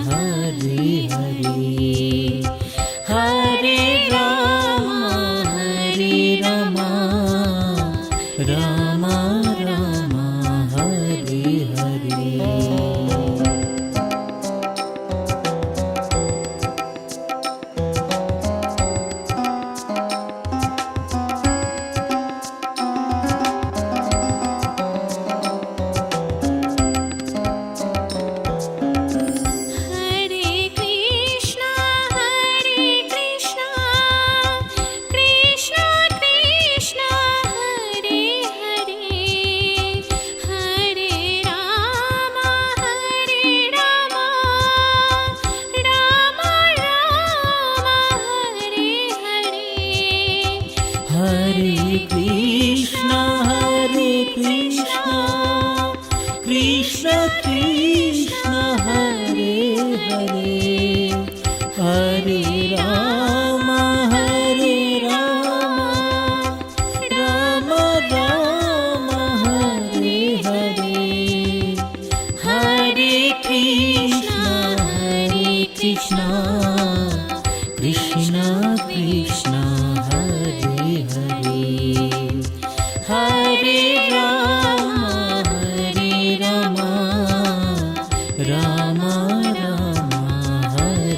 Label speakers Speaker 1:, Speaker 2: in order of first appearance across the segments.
Speaker 1: Hare Hare, Hare Ram Ram Ram Hare Hare. Hare Krishna Krishna Krishna Hare Hare, Hare Ram Ram Ram Hare Hare. Hare Krishna Krishna Krishna Hare Hare, Hare Ram Ram Ram Hare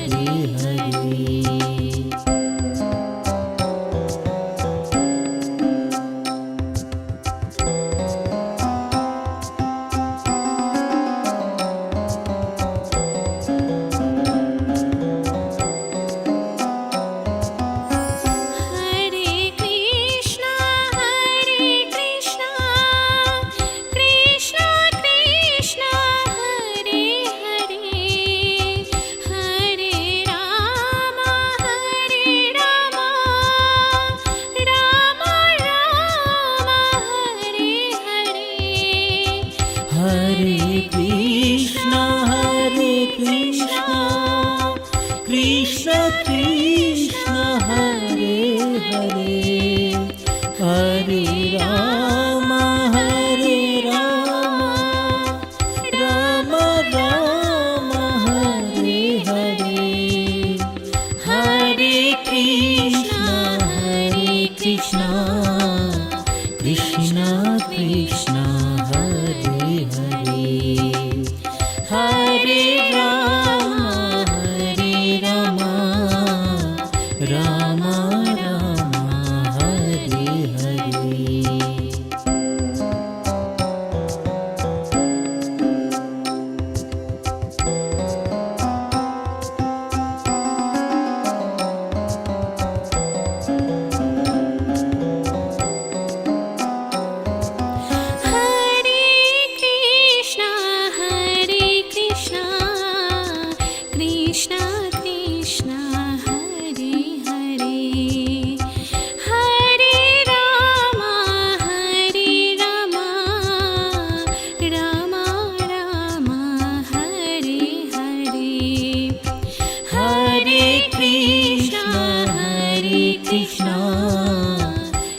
Speaker 1: Hare. Hare Krishna Krishna Krishna Hare Hare, Hare Ram Ram Ram Hare Hare. Hare Krishna Krishna Krishna Hare Hare, Hare Ram Ram Ram Hare Hare.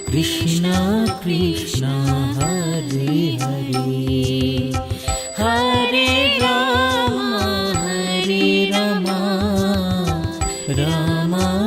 Speaker 1: Krishna Krishna Hare Hare, Hare Ram Ram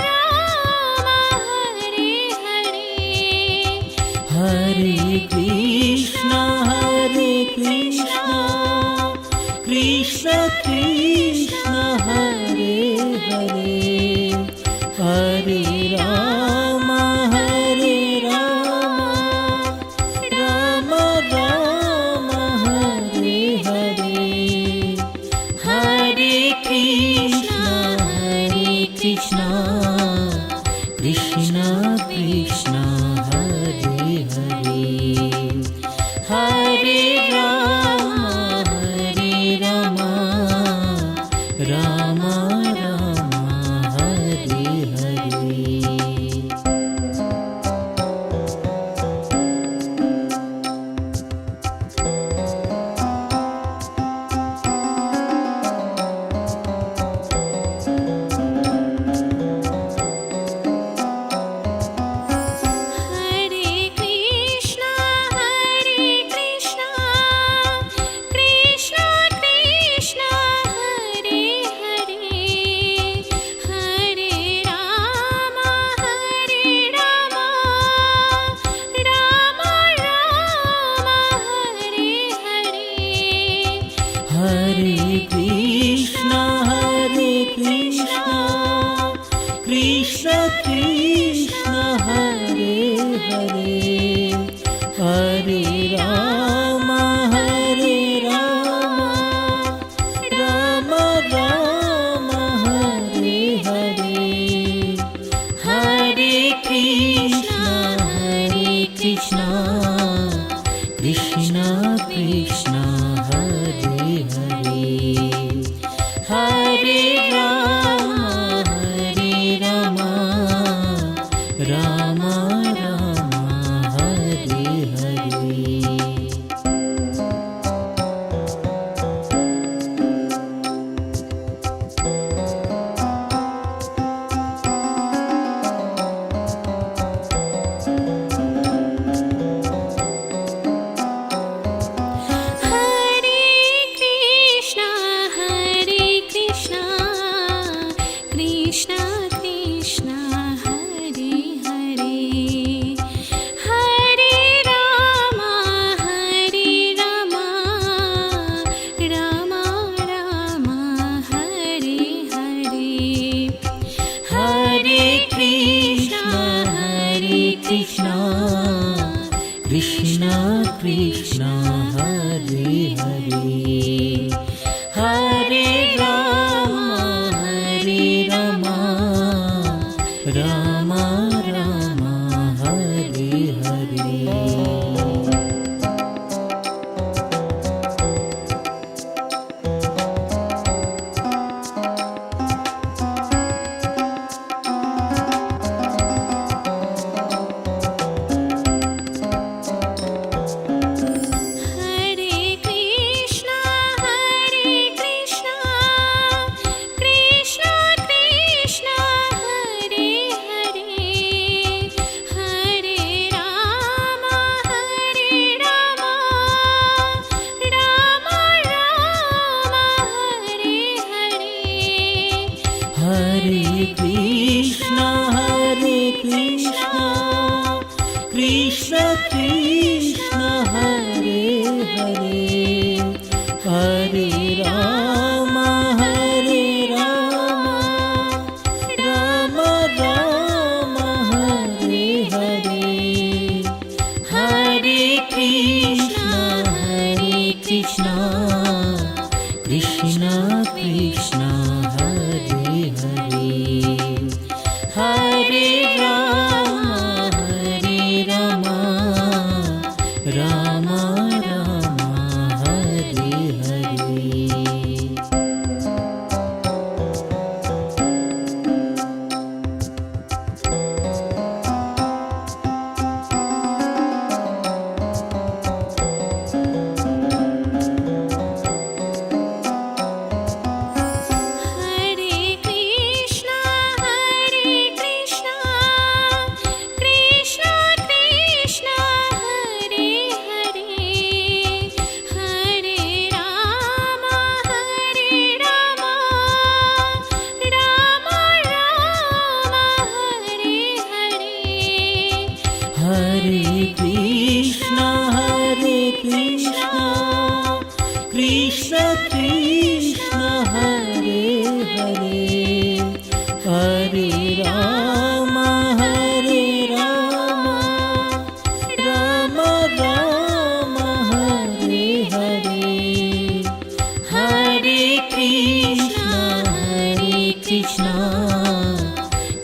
Speaker 1: Ram Hare Hare. Hare Krishna Krishna Krishna Hare Hare, Hare Ram Ram Ram Hare Hare. Hare Krishna Krishna Krishna Hare Hare Ram Ram Ram Hare Hare, Hare Krishna Krishna Krishna Hare Hare, Hare Ram Ram Ram Hare Hare. Krishna Krishna Hare Hare, Hare Ram Ram Ram Hare Hare. Hare Krishna Krishna Krishna Hare Hare, Hare Ram Ram Ram Hare Hare, Hare Krishna Krishna Krishna Hare Hare, Hare Ram Ram Ram Hare Hare. Hare Krishna Krishna Krishna Hare Hare, Hare Ram Ram Ram Hare Hare, Hare Krishna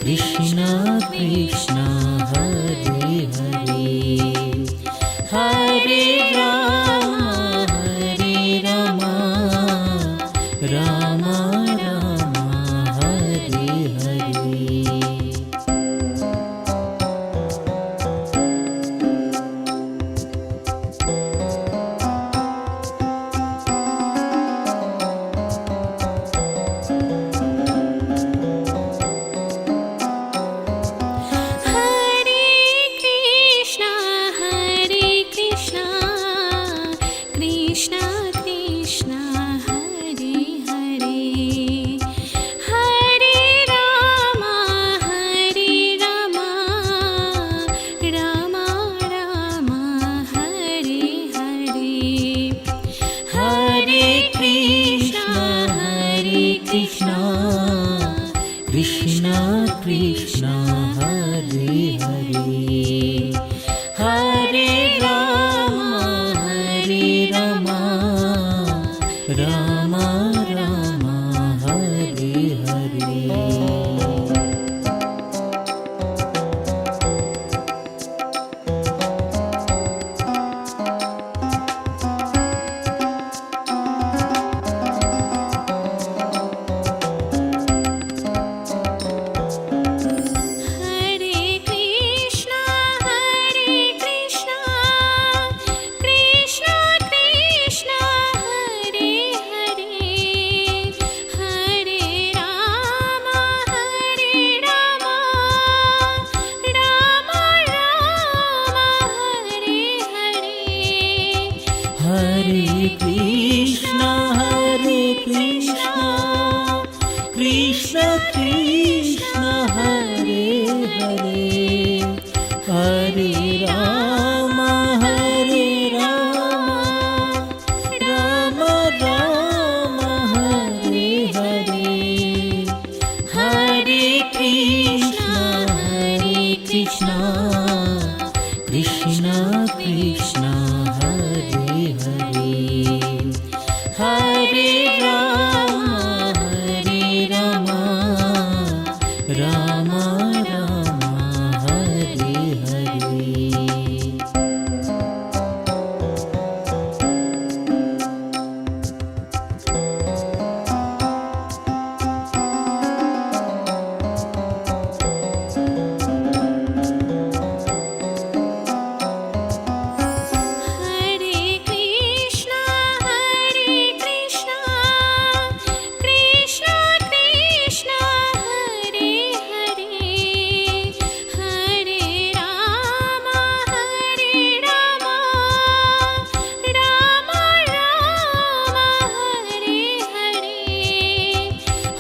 Speaker 1: Krishna Krishna Hare Hare, Hare Ram Hare Ram Ram Ram Hare Hare. Hare Krishna, Krishna Krishna, Hare Hare, Hare Rama, Rama Rama, Hare Hare. Hare Krishna, Krishna Krishna, Hare Hare, Hare Rama, Rama Rama, Hare Hare.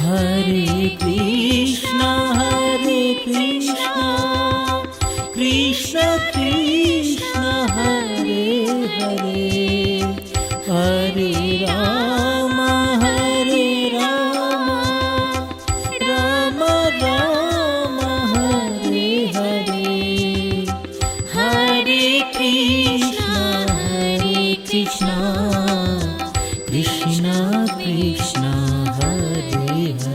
Speaker 1: Hare Krishna, Krishna Krishna, Hare Hare, Hare Rama, Rama Rama, Hare Hare. Hare Krishna, Krishna Krishna, Hare Hare,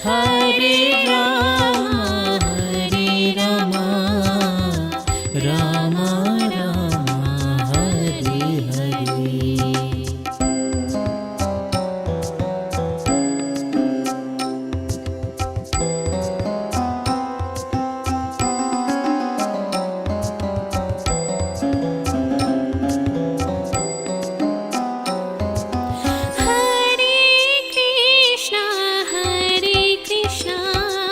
Speaker 1: Hare Rama, Rama Rama, Hare Hare.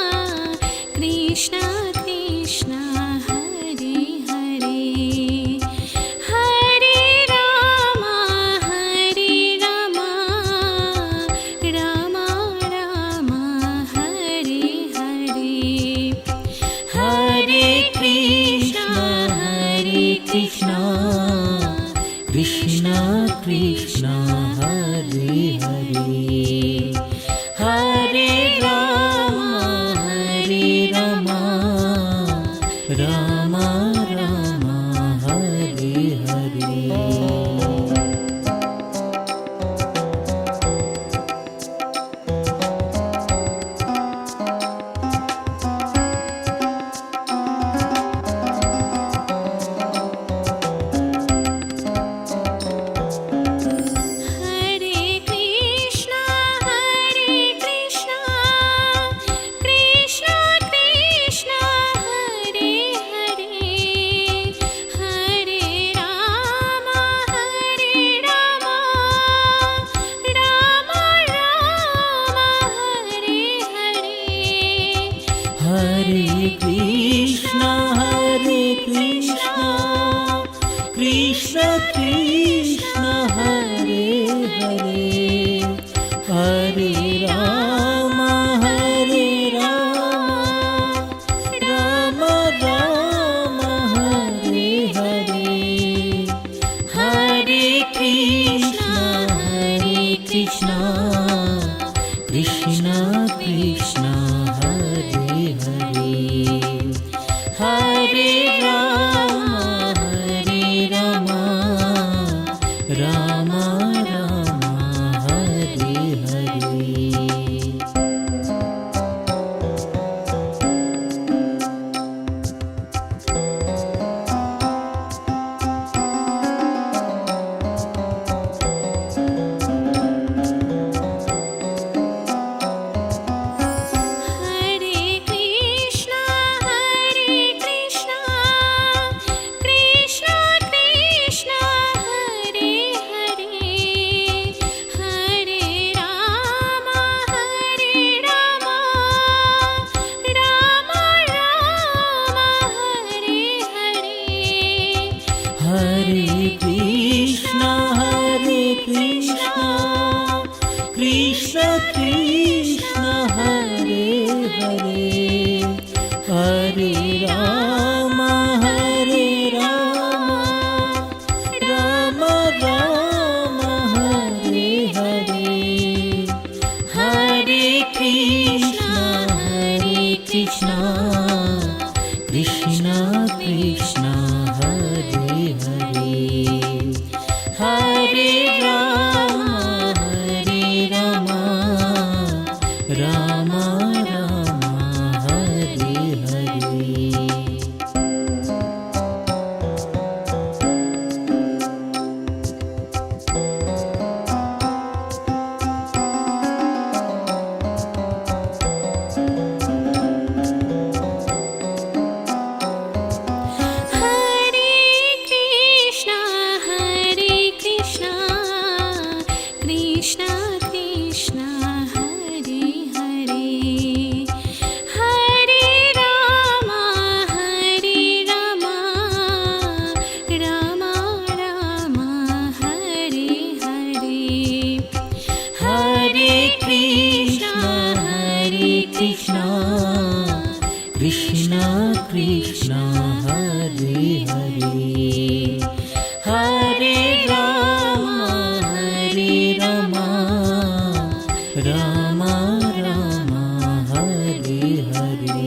Speaker 2: Krishna Krishna, Hare Hare, Hare Rama, Rama Rama, Hare Hare.
Speaker 1: Hare Krishna, Krishna Krishna, Hare Hare, Hare Rama, Rama Rama, Hare Hare. Hare Krishna, Krishna Krishna, Hare Hare, Hare Rama, Rama Rama, Hare Hare. Hare Krishna, Krishna Krishna, Hare Hare, Hare Rama, Hare Krishna, Krishna Krishna, Hare Hare, Hare Rama, Rama Rama, Hare Hare, Hare Krishna, Krishna Krishna, Hare Hare, Hare Rama, Rama Rama, Hare Hare. Krishna Krishna, Hare Hare, Hare Rama, Rama Rama, Hare Hare.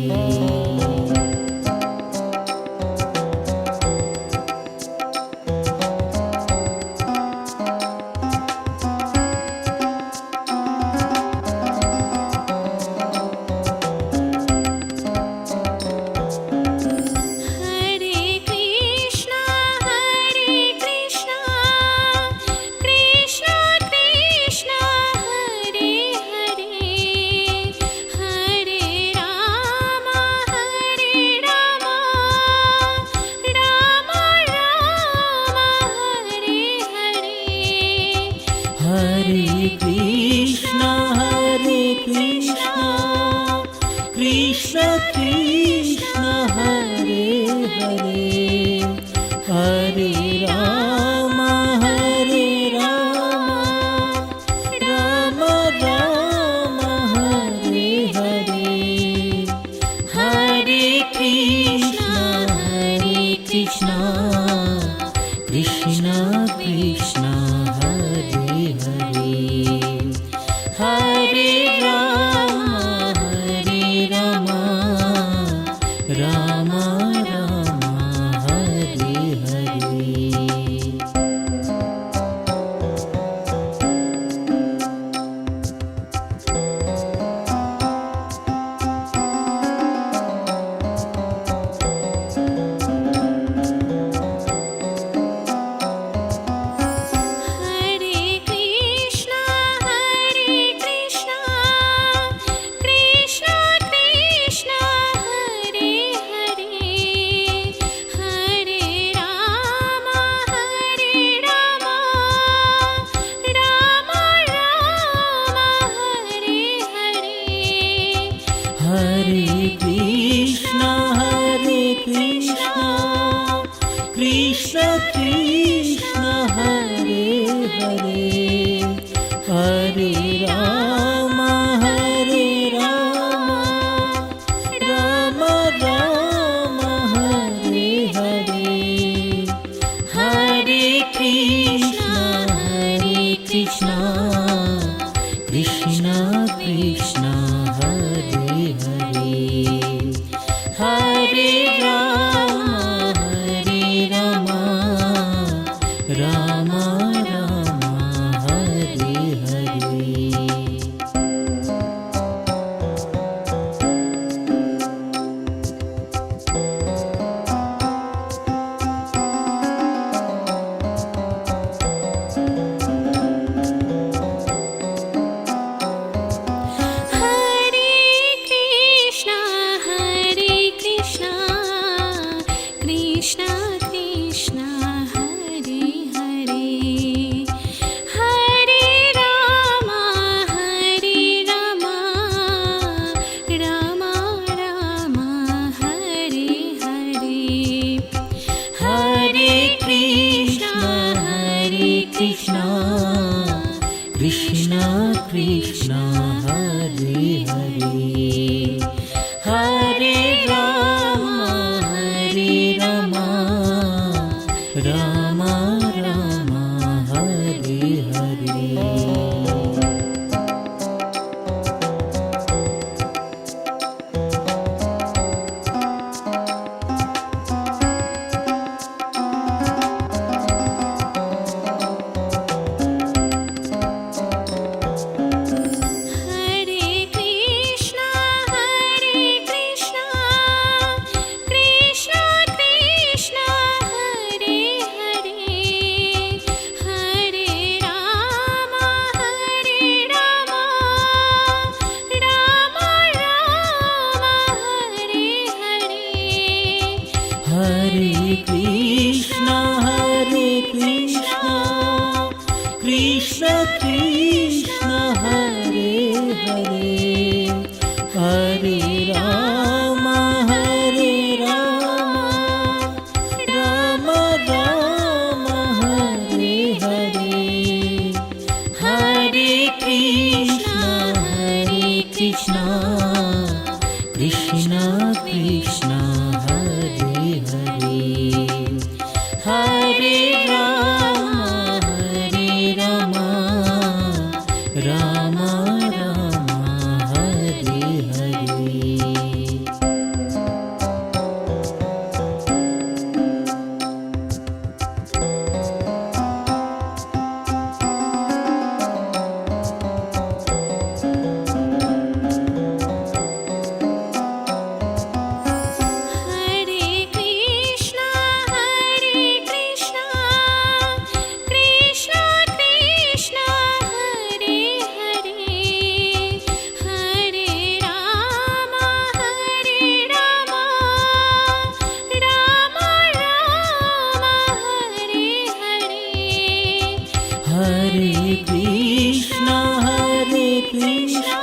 Speaker 1: Hare Krishna, Krishna Krishna, Hare Hare, Hare Rama, Rama Rama, Hare Hare, Hare Krishna, Krishna Krishna, Hare Hare, Hare Rama, Rama Rama, Hare Hare. Hare Krishna, Krishna Krishna, Hare Hare, Hare Rama, Rama Rama, Hare Hare, Hare Krishna, Krishna Krishna, Hare Hare, Hare Rama, Rama Rama, Hare Hare. Hare Krishna, Hare Krishna, Krishna Krishna, Hare Hare, Hare Rama, Hare Rama, Rama Rama, Hare Hare.
Speaker 2: Hare Krishna, Krishna Krishna, Hare Hare, Hare Rama, Rama Rama, Hare Hare.
Speaker 1: Hare Krishna, Krishna Krishna, Hare Hare, Hare Rama, Rama Rama, Hare Hare. Hare Krishna, Krishna Krishna, Hare Hare, Hare Rama, Rama Rama, Hare Hare.
Speaker 2: Hare Krishna,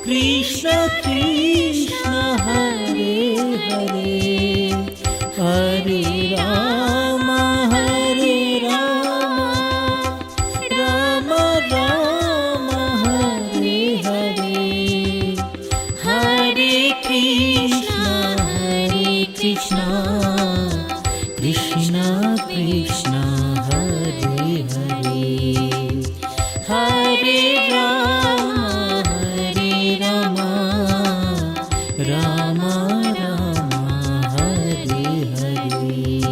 Speaker 2: Krishna Krishna, Hare Hare, Hare Rama, Rama Rama, Hare Hare.
Speaker 1: Hare Krishna, Krishna Krishna, Hare Hare, Hare Rama, Rama Rama, Hare Hare. Hare Krishna, Krishna Krishna, Hare Hare, Hare Rama, Rama Rama, Hare Hare.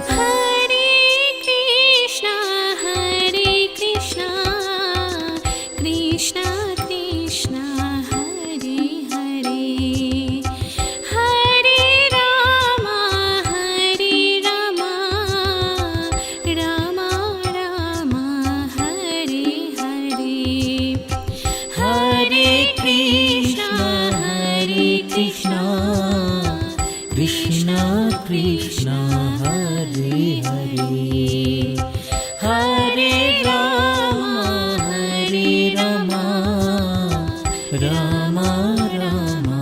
Speaker 2: Hare Krishna, Krishna Krishna, Hare Hare, Hare Rama, Rama Rama, Hare Hare.
Speaker 1: Hare Krishna, Krishna Krishna, Hare Hare, Hare Rama, Rama Rama,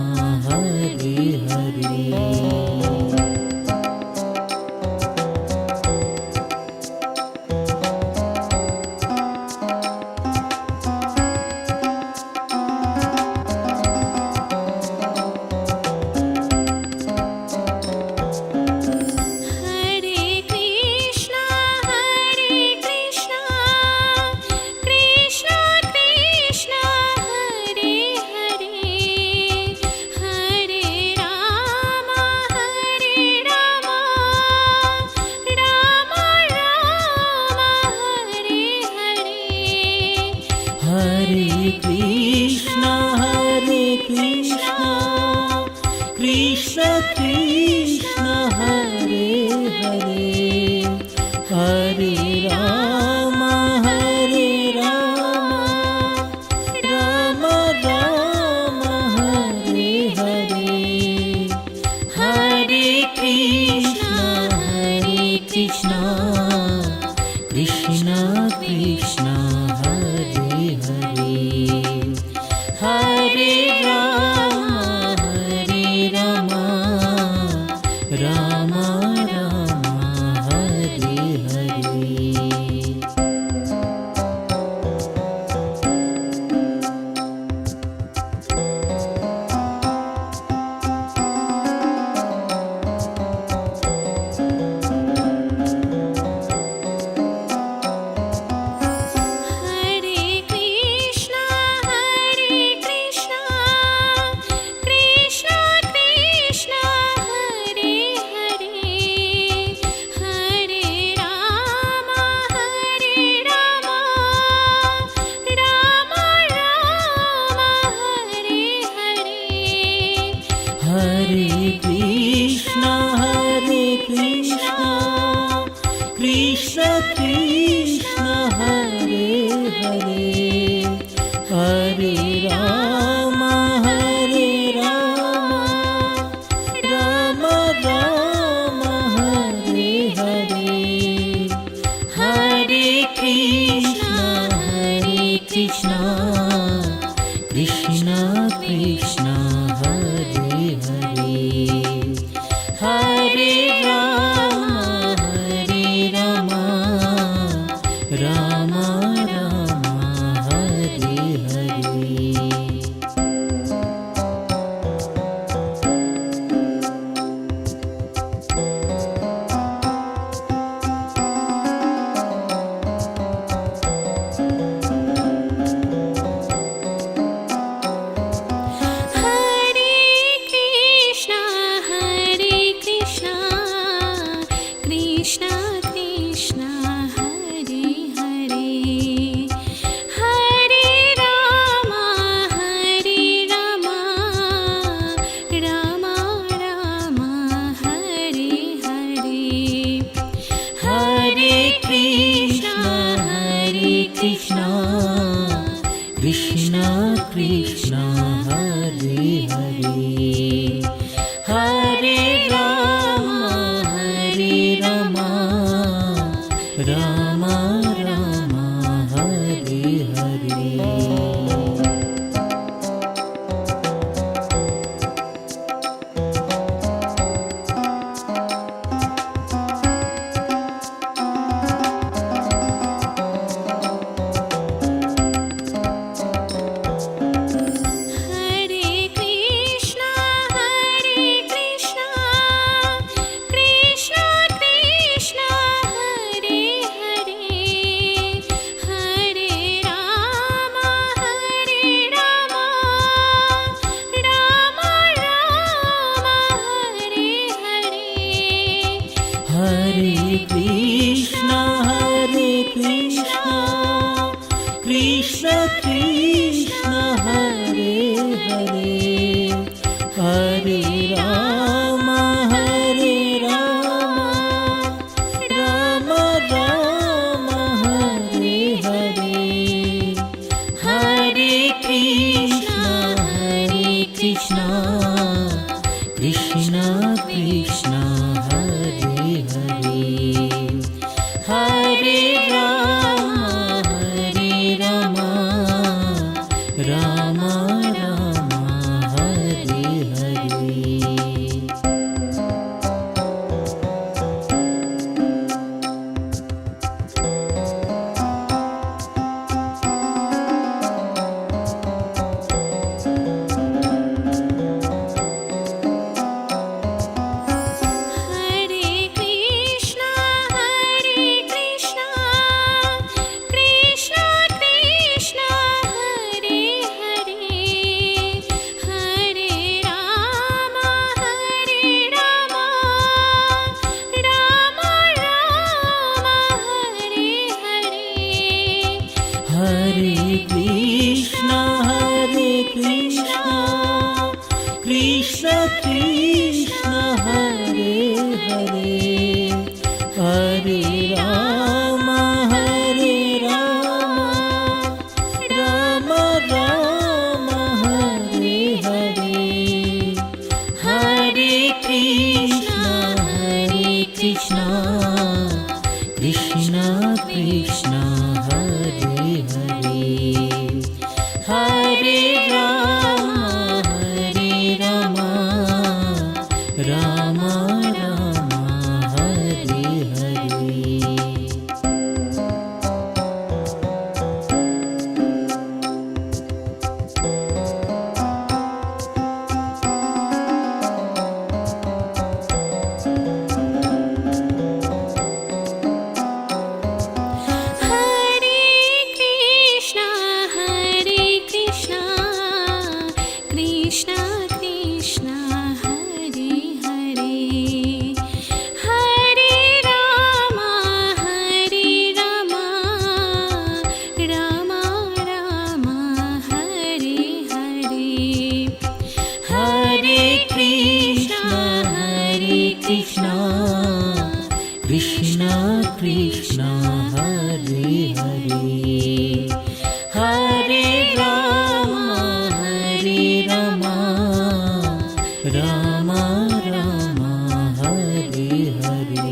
Speaker 1: Hare Hare.
Speaker 2: Hare Krishna,
Speaker 1: Rama Rama Hare Hare.
Speaker 2: Hare Krishna, Krishna Krishna, Hare Hare, Hare Rama, Rama Rama, Hare Hare.
Speaker 1: Hare Krishna, Krishna Krishna, Hare Hare, Hare Rama, Rama Rama, Hare Hare. Hare Krishna, Krishna Krishna, Hare Hare, Hare Rama, Rama Rama, Hare Hare.
Speaker 2: Hare Krishna, Krishna Krishna, Hare Hare, Hare Rama, Rama Rama, Hare Hare.
Speaker 1: Hare Krishna, Krishna Krishna, Hare Hare, Hare Rama, Rama Rama, Hare Hare.
Speaker 2: Hare Krishna, Krishna Krishna, Hare Hare, Hare Rama, Rama Rama, Hare Hare.
Speaker 1: Hare Krishna, Krishna Krishna, Hare Hare, Hare Rama, Rama Rama, Hare Hare. Hare Krishna, Krishna Krishna, Hare Hare, Hare Rama, Krishna Krishna Hare Hare Hare Ram Ram Ram Hare Hare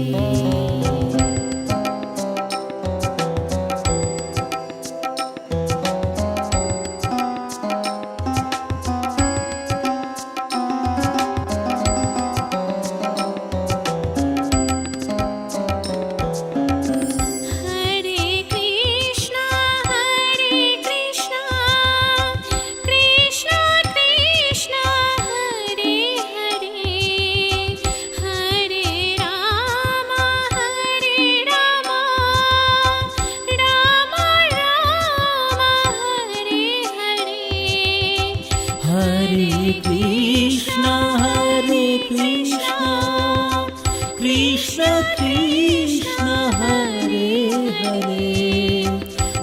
Speaker 2: Hare Krishna Krishna Krishna Hare Hare Hare Ram Ram Ram Hare Hare
Speaker 1: Hare Krishna Krishna Krishna Hare Hare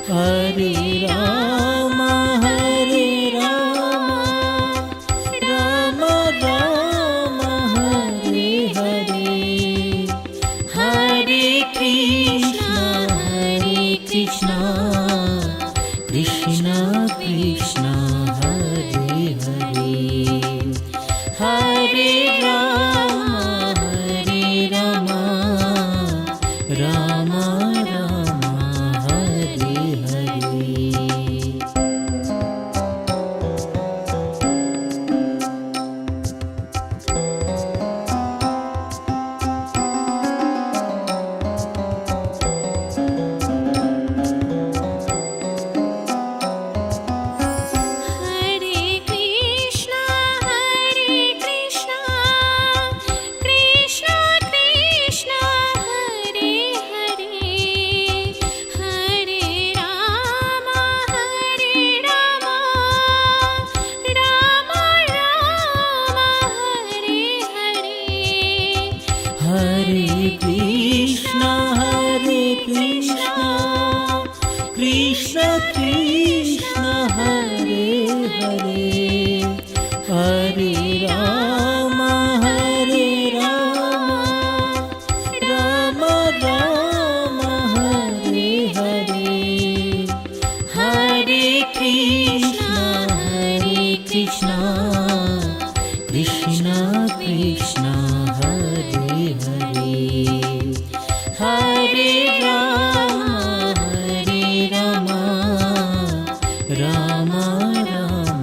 Speaker 1: Hare Ram Ram Ram Hare Hare Hare Krishna Krishna Krishna Hare Hare Hare Ram Ram Ram Hare Hare
Speaker 2: Hare Krishna Krishna Krishna Hare Hare Hare Ram Ram Hare Hare
Speaker 1: Hare Krishna Krishna Krishna Hare Hare Hare Ram Ram Ram Hare Hare Hare Krishna Krishna Krishna Hare Hare Hare Ram Ram Ram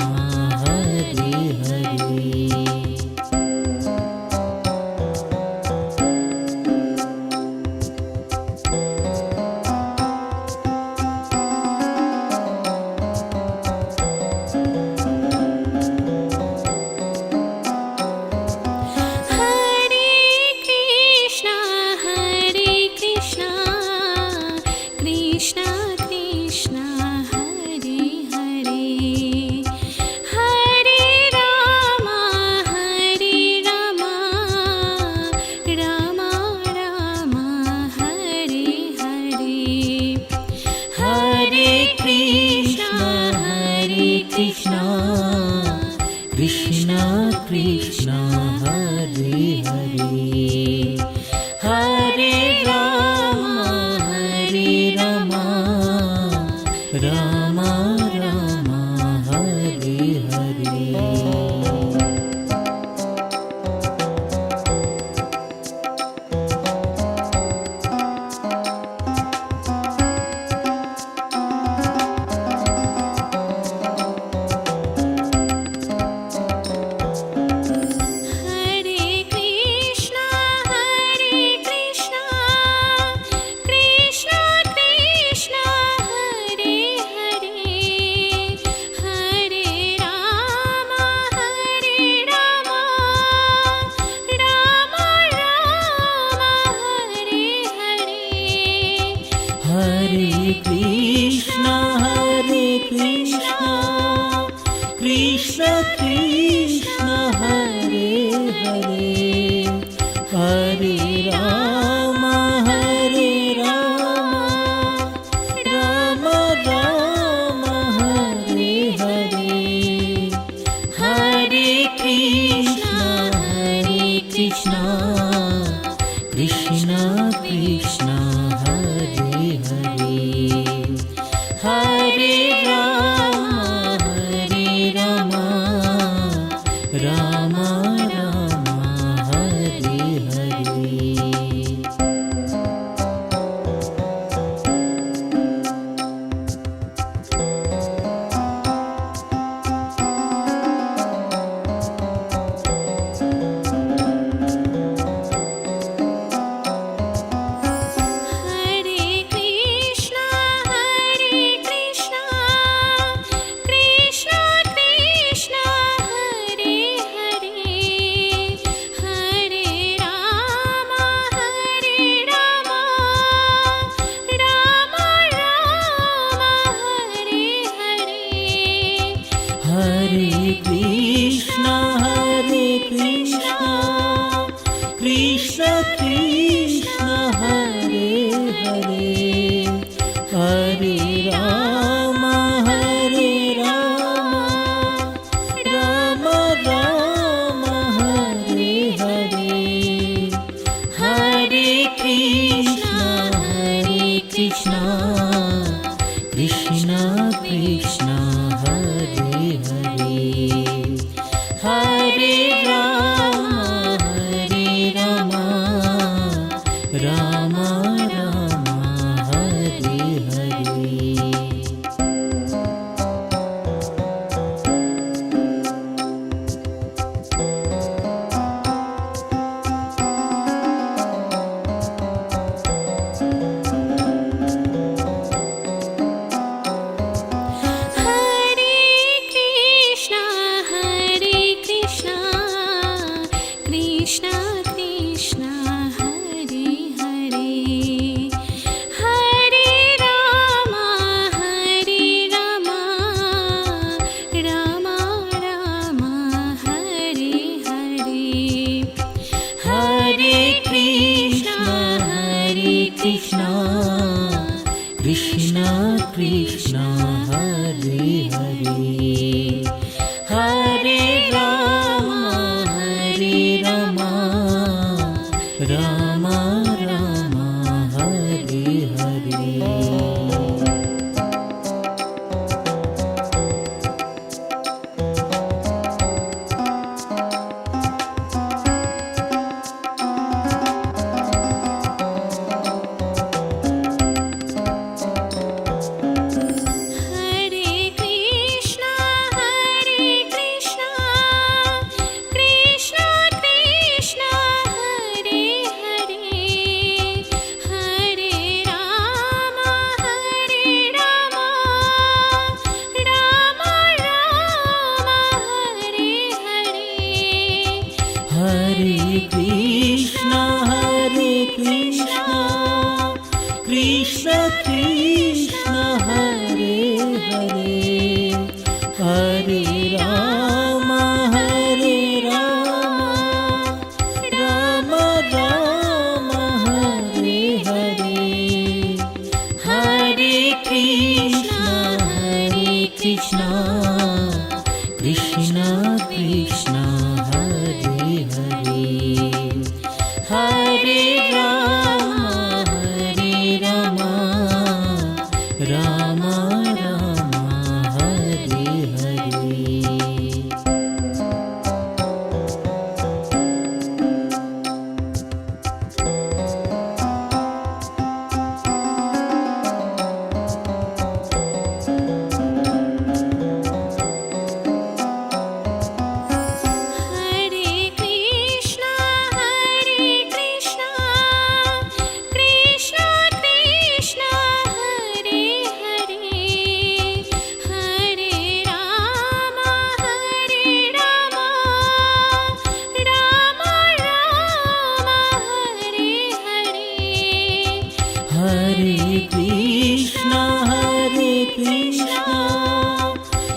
Speaker 1: Krishna Krishna Hare Hare Hare Rama Rama Rama Hare Hare
Speaker 2: Hare Krishna, Krishna Krishna, Hare Hare, Hare Rama, Rama Rama, Hare Hare.
Speaker 1: Hare Krishna, Krishna Krishna, Hare Hare, Hare Rama, Rama Rama, Hare Hare. Hare Krishna, Krishna Krishna, Hare Hare, Hare Rama, Rama Rama, Hare Hare.
Speaker 2: Hare Krishna, Krishna Krishna, Hare Hare, Hare Rama, Rama Rama, Hare Hare.
Speaker 1: Hare Krishna, Krishna Krishna, Hare Hare, Hare Rama, Rama Rama, Hare Hare.
Speaker 2: Hare Krishna, Krishna Krishna, Hare Hare, Hare Rama, Rama Rama, Hare Hare.
Speaker 1: Hare Krishna, Krishna Krishna, Hare Hare, Hare Rama, Rama Rama, Hare Hare. Hare Krishna, Krishna Krishna, Hare Hare, Hare Rama, Rama Rama, Hare Hare.
Speaker 2: Hare Krishna, Krishna Krishna, Hare Hare, Hare Rama, Rama Rama, Hare Hare.
Speaker 1: Hare Krishna,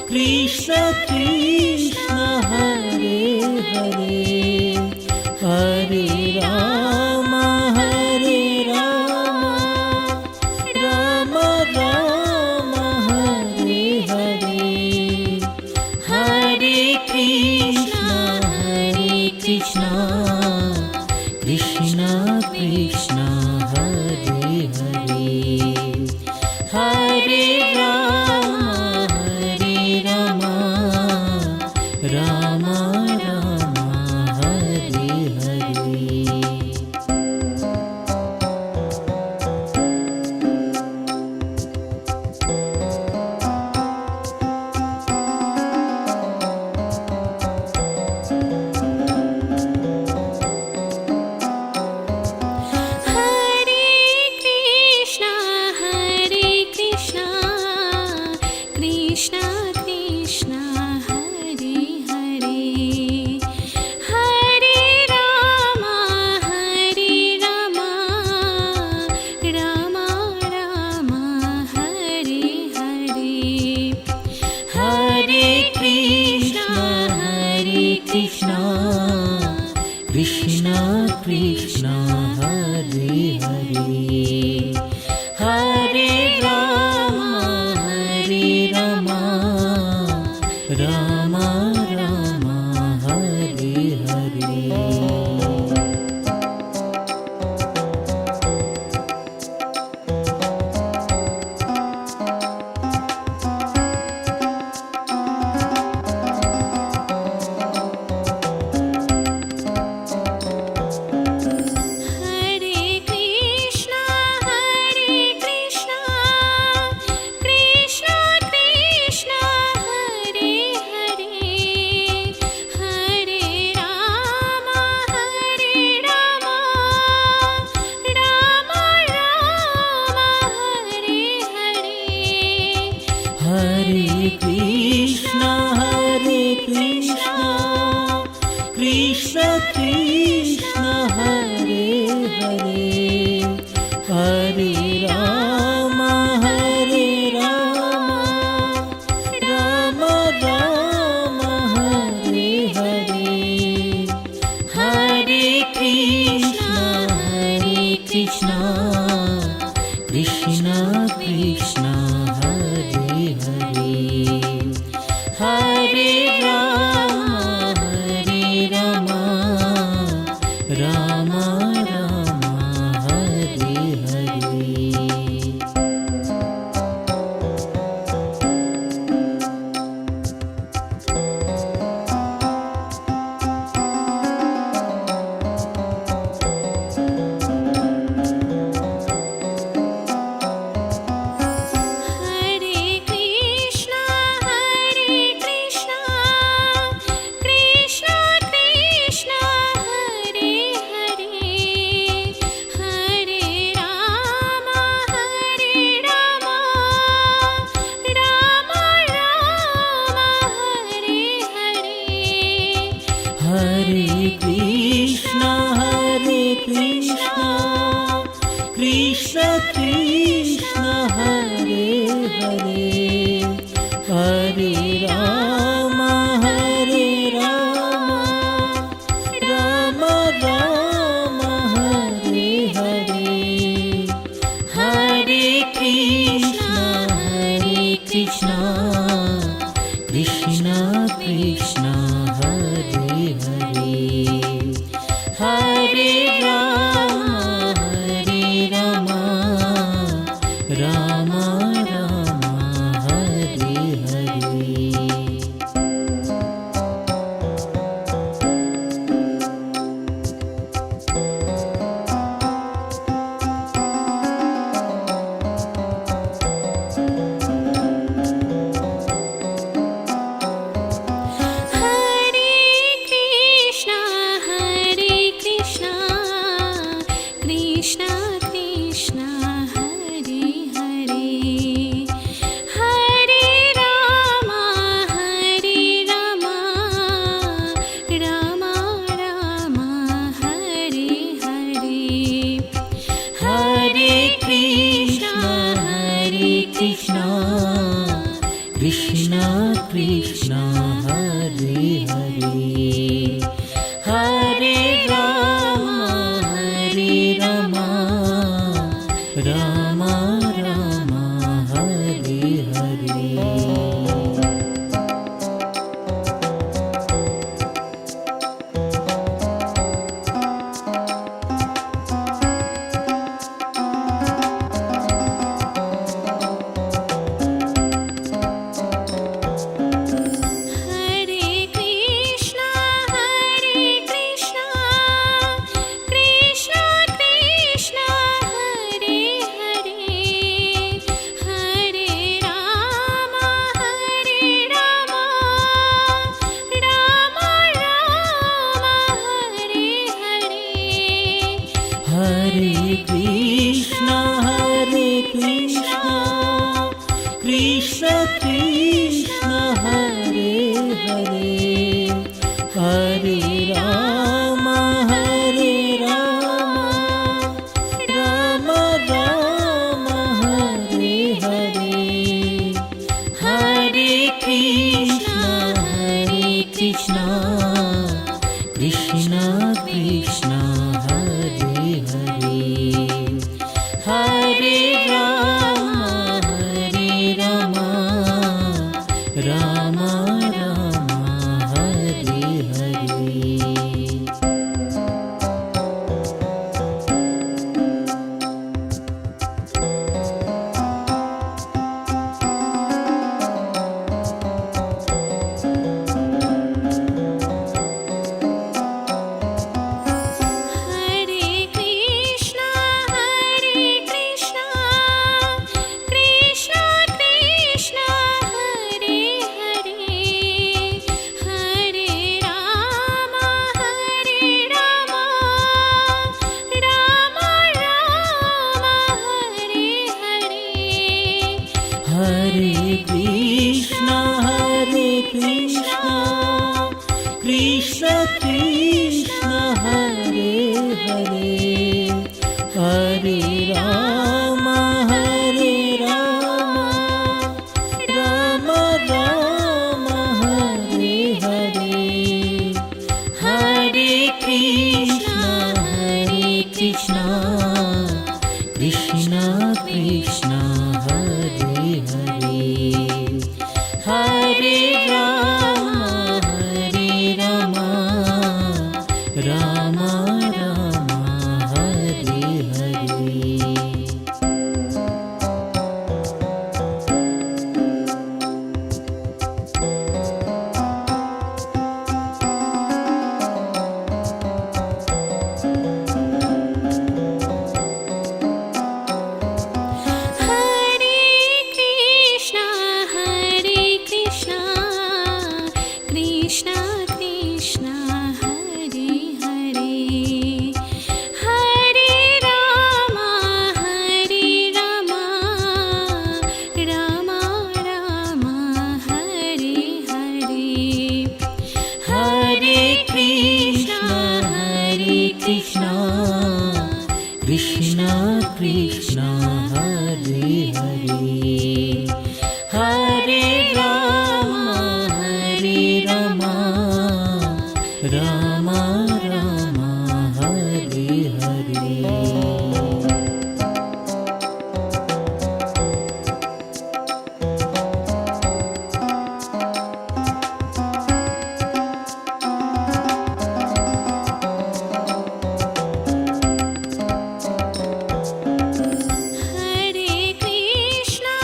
Speaker 1: Krishna Krishna, Hare Hare, Hare Rama, Rama Rama, Hare Hare. Hare Krishna, Krishna Krishna Hare Hare Hare Ram Ram Ram Hare Hare Krishna Krishna Hare Hare Hare Ram Ram Ram Hare Hare Hare Krishna Krishna Krishna Hare Hare Hare Ram Ram Ram Hare Hare Hare Krishna Krishna Krishna Hare Hare Hare Ram Ram Ram Hare Hare Hare Krishna Krishna Krishna Hare Hare Hare Ram Ram Ram Hare Hare Hare Krishna Krishna Krishna Hare Hare Hare Ram Ram Ram Hare Hare Krishna Krishna Hare Hare Hare Ram Krishna Krishna Krishna Hare Hare Hare Ram Ram Ram Hare Hare Hare Krishna Krishna Krishna Hare Hare Hare Ram Ram Ram Hare Hare
Speaker 2: Hare Krishna Krishna Krishna Hare Hare Hare Ram Ram Ram Hare Hare
Speaker 1: Hare Krishna Krishna Krishna Hare Hare Hare Ram Ram Ram Hare Hare Hare Krishna Krishna Krishna Hare Hare Hare Ram Ram Ram Hare Hare
Speaker 2: Hare Krishna Krishna Krishna Hare Hare Hare Ram Ram Ram Hare Hare
Speaker 1: Hare Krishna Krishna Krishna Hare Hare Hare Ram Ram Ram Hare Hare
Speaker 2: Hare Krishna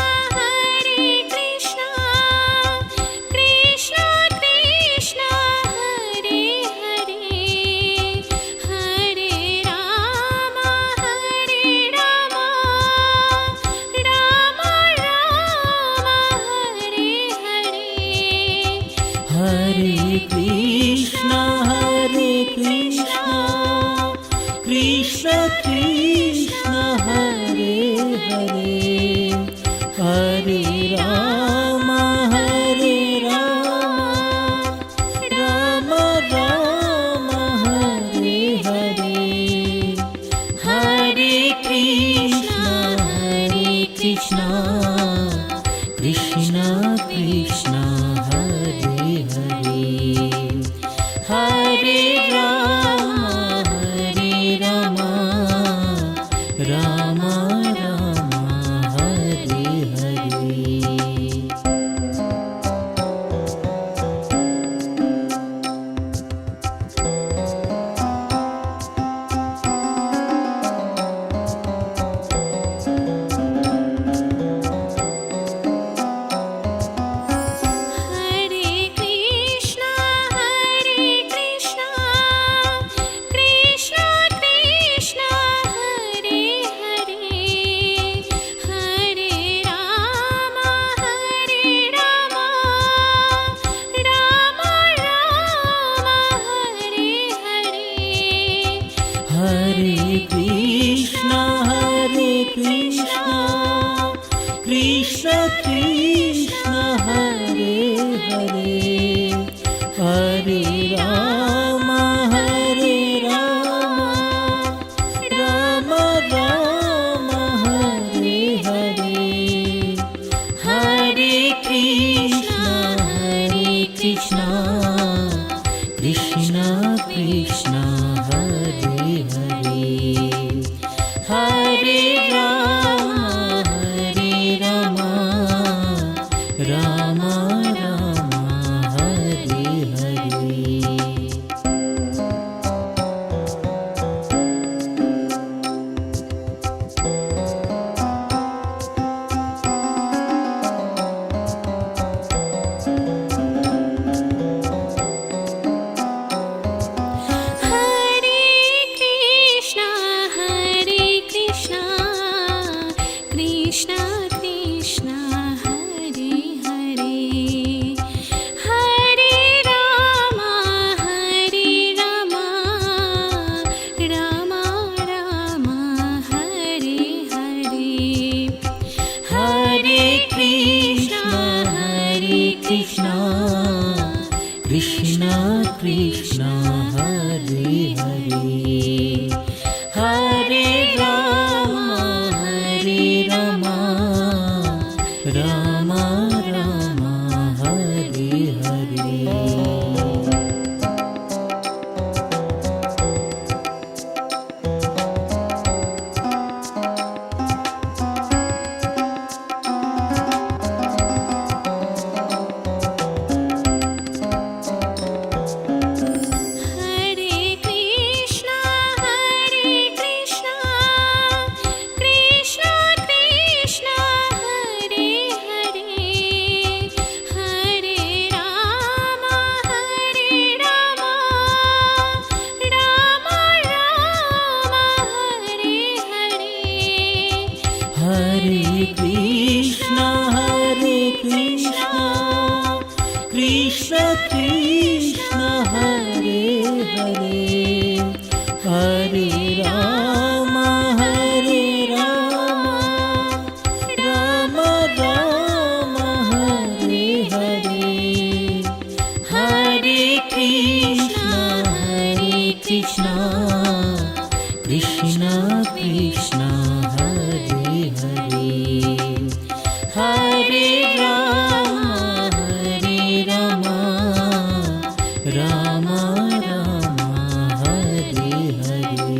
Speaker 1: Krishna, Krishna Krishna Hare Hare, Hare Rama Hare Rama, Rama Rama Hare Hare, Hare Krishna Krishna Krishna Hare Hare, Hare Rama Rama Rama Hare Hare. Krishna Krishna Hare Hare, Hare Rama Rama Rama Hare Hare. Hare Krishna, Krishna Krishna Hare Hare, Hare Rama Rama Rama Hare Hare, Hare Krishna Krishna Krishna Hare Hare, Hare Rama Rama Rama Hare Hare.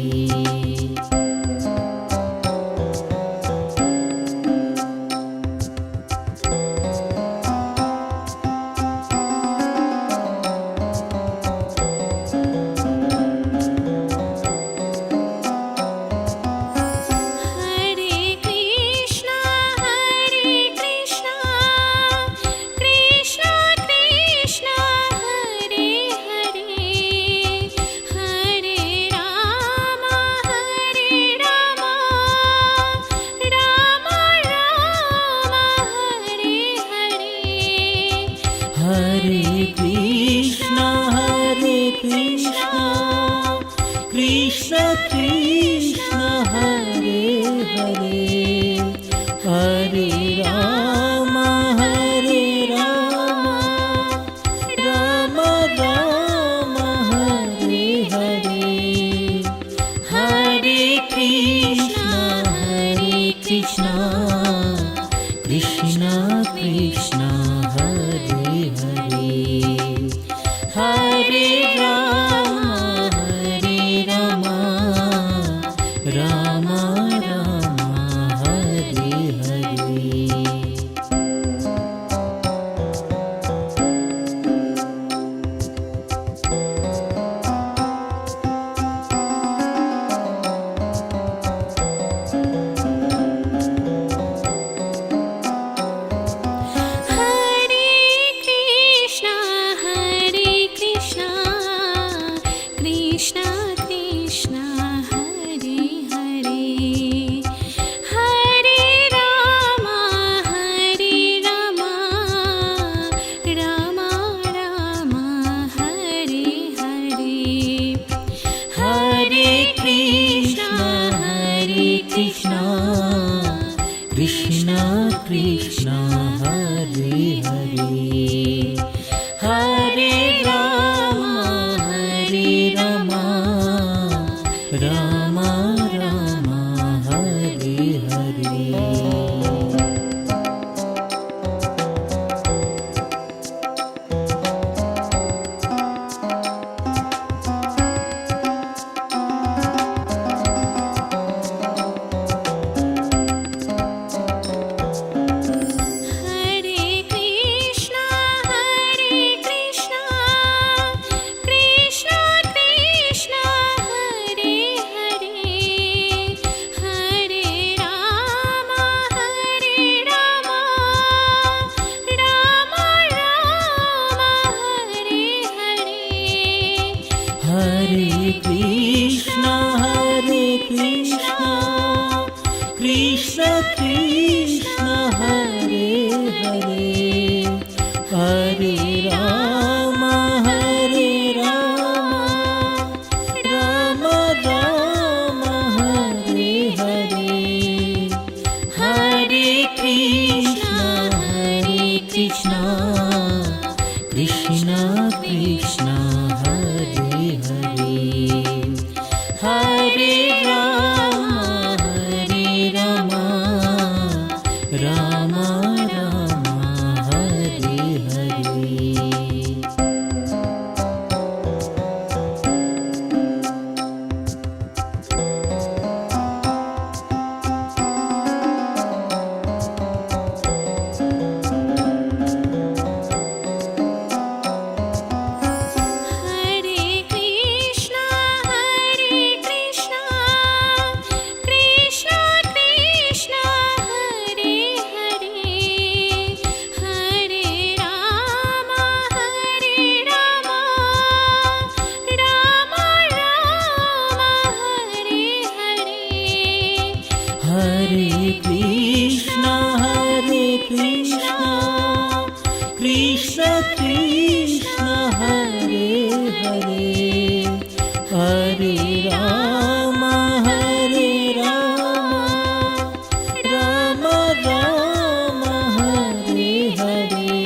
Speaker 1: Hare Krishna, Krishna Krishna Hare Hare, Hare Rama Rama Rama Hare Hare, Hare Krishna Krishna Krishna Hare Hare, Hare Rama Rama Rama Hare Hare. Krishna Krishna Krishna Hare Hare Hare Ram Ram Ram Hare Hare Hare Krishna Krishna Krishna Hare Hare Hare Ram Ram Ram Hare Hare
Speaker 2: Hare Krishna Krishna Krishna Hare Hare Hare Ram Ram Ram Hare Hare
Speaker 1: Hare Krishna Krishna Krishna Hare Hare Hare Ram Ram Ram Hare Hare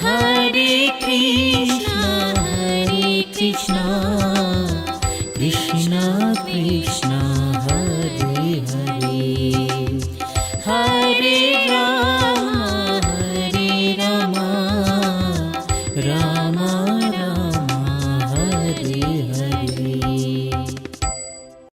Speaker 1: Hare Krishna Krishna Krishna